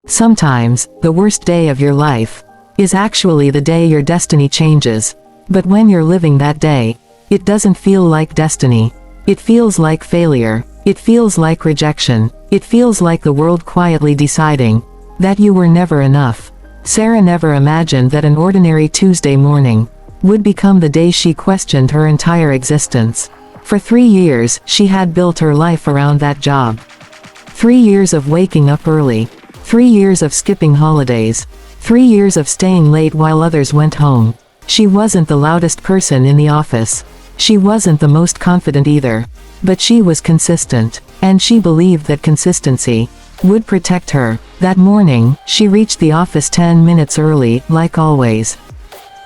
Sometimes, the worst day of your life is actually the day your destiny changes. But when you're living that day, it doesn't feel like destiny. It feels like failure. It feels like rejection. It feels like the world quietly deciding that you were never enough. Sara never imagined that an ordinary Tuesday morning would become the day she questioned her entire existence. For 3 years, she had built her life around that job. 3 years of waking up early. 3 years of skipping holidays. 3 years of staying late while others went home. She wasn't the loudest person in the office. She wasn't the most confident either. But she was consistent, and she believed that consistency would protect her. That morning, she reached the office 10 minutes early, like always.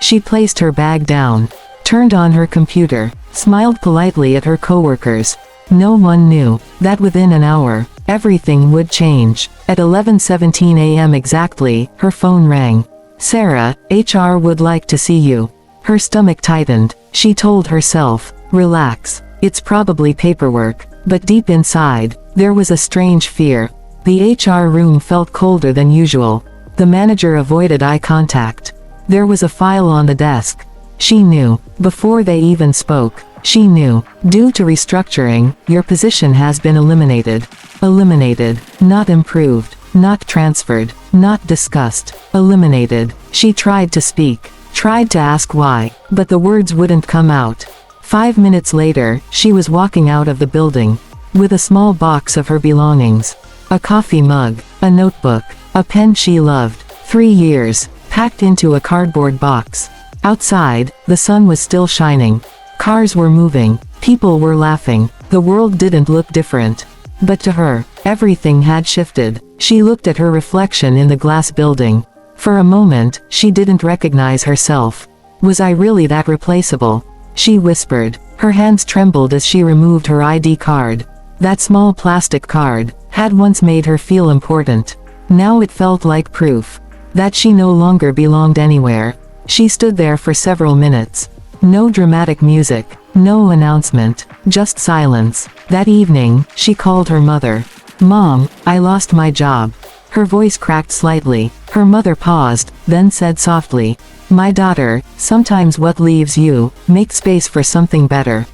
She placed her bag down, turned on her computer, smiled politely at her coworkers. No one knew that within an hour, everything would change. At 11:17 a.m. exactly, her phone rang. "Sara, HR would like to see you." Her stomach tightened. She told herself, "Relax. It's probably paperwork." But deep inside, there was a strange fear. The HR room felt colder than usual. The manager avoided eye contact. There was a file on the desk. She knew. Before they even spoke, she knew. "Due to restructuring, your position has been eliminated." Eliminated. Not improved. Not transferred. Not discussed. Eliminated. She tried to speak. Tried to ask why. But the words wouldn't come out. 5 minutes later, she was walking out of the building with a small box of her belongings. A coffee mug. A notebook. A pen she loved. 3 years. Packed into a cardboard box. Outside, the sun was still shining. Cars were moving. People were laughing. The world didn't look different. But to her, everything had shifted. She looked at her reflection in the glass building. For a moment, she didn't recognize herself. Was I really that replaceable? She whispered. Her hands trembled as she removed her ID card. That small plastic card had once made her feel important. Now it felt like proof that she no longer belonged anywhere. She stood there for several minutes. No dramatic music. No announcement. Just silence. That evening, she called her mother. "Mom, I lost my job." Her voice cracked slightly. Her mother paused, then said softly, "My daughter, sometimes what leaves you, makes space for something better."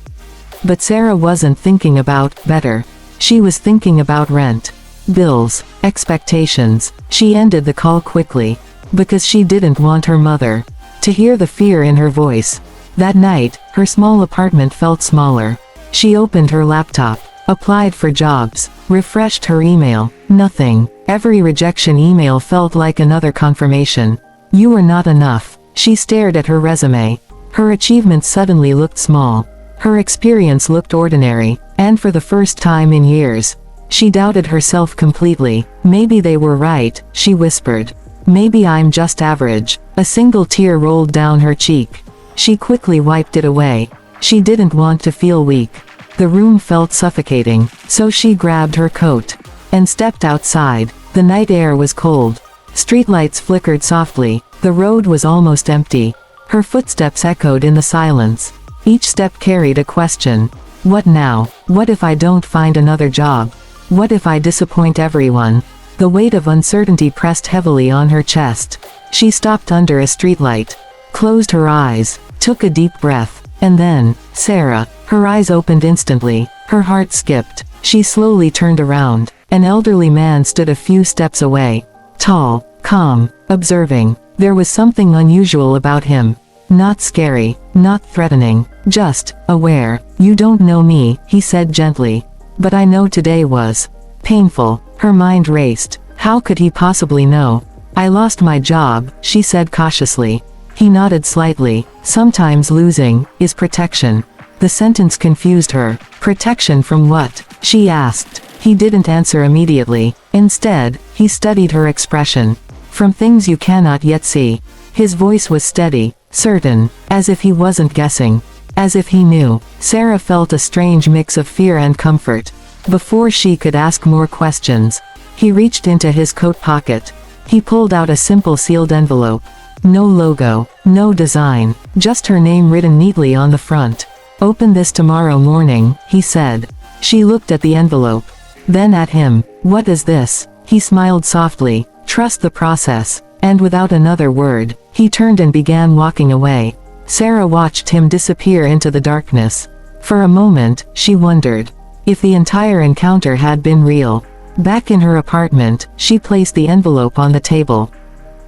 But Sara wasn't thinking about better. She was thinking about rent, bills, expectations. She ended the call quickly, because she didn't want her mother to hear the fear in her voice. That night, her small apartment felt smaller. She opened her laptop, applied for jobs, refreshed her email. Nothing. Every rejection email felt like another confirmation. "You were not enough." She stared at her resume. Her achievements suddenly looked small. Her experience looked ordinary, and for the first time in years, she doubted herself completely. "Maybe they were right," she whispered. "Maybe I'm just average." A single tear rolled down her cheek. She quickly wiped it away. She didn't want to feel weak. The room felt suffocating, so she grabbed her coat and stepped outside. The night air was cold. Streetlights flickered softly. The road was almost empty. Her footsteps echoed in the silence. Each step carried a question. What now? What if I don't find another job? What if I disappoint everyone? The weight of uncertainty pressed heavily on her chest. She stopped under a streetlight, closed her eyes, took a deep breath, and then, Sara. Her eyes opened instantly. Her heart skipped. She slowly turned around. An elderly man stood a few steps away. Tall, calm, observing. There was something unusual about him. Not scary, not threatening, just aware. "You don't know me," he said gently. "But I know today was painful." Her mind raced. How could he possibly know? "I lost my job," she said cautiously. He nodded slightly. "Sometimes losing is protection." The sentence confused her. Protection from what? She asked. He didn't answer immediately. Instead, he studied her expression. "From things you cannot yet see." His voice was steady, certain, as if he wasn't guessing. As if he knew. Sara felt a strange mix of fear and comfort. Before she could ask more questions, he reached into his coat pocket. He pulled out a simple sealed envelope. No logo, no design, just her name written neatly on the front. "Open this tomorrow morning," he said. She looked at the envelope, then at him. "What is this?" He smiled softly. Trust the process. And without another word, he turned and began walking away. Sara watched him disappear into the darkness. For a moment, she wondered if the entire encounter had been real. Back in her apartment, she placed the envelope on the table.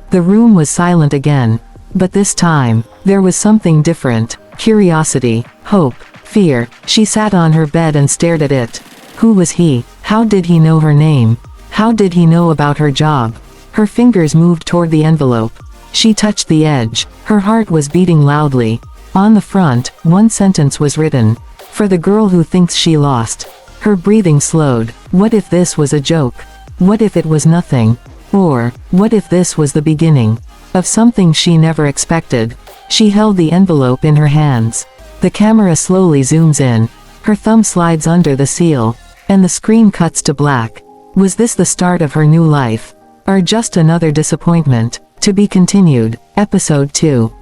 The room was silent again. But this time, there was something different. Curiosity, hope, fear. She sat on her bed and stared at it. Who was he? How did he know her name? How did he know about her job? Her fingers moved toward the envelope. She touched the edge. Her heart was beating loudly. On the front, one sentence was written. For the girl who thinks she lost. Her breathing slowed. What if this was a joke? What if it was nothing? Or, what if this was the beginning of something she never expected? She held the envelope in her hands. The camera slowly zooms in. Her thumb slides under the seal. And the screen cuts to black. Was this the start of her new life? Or just another disappointment? To be continued. Episode 2.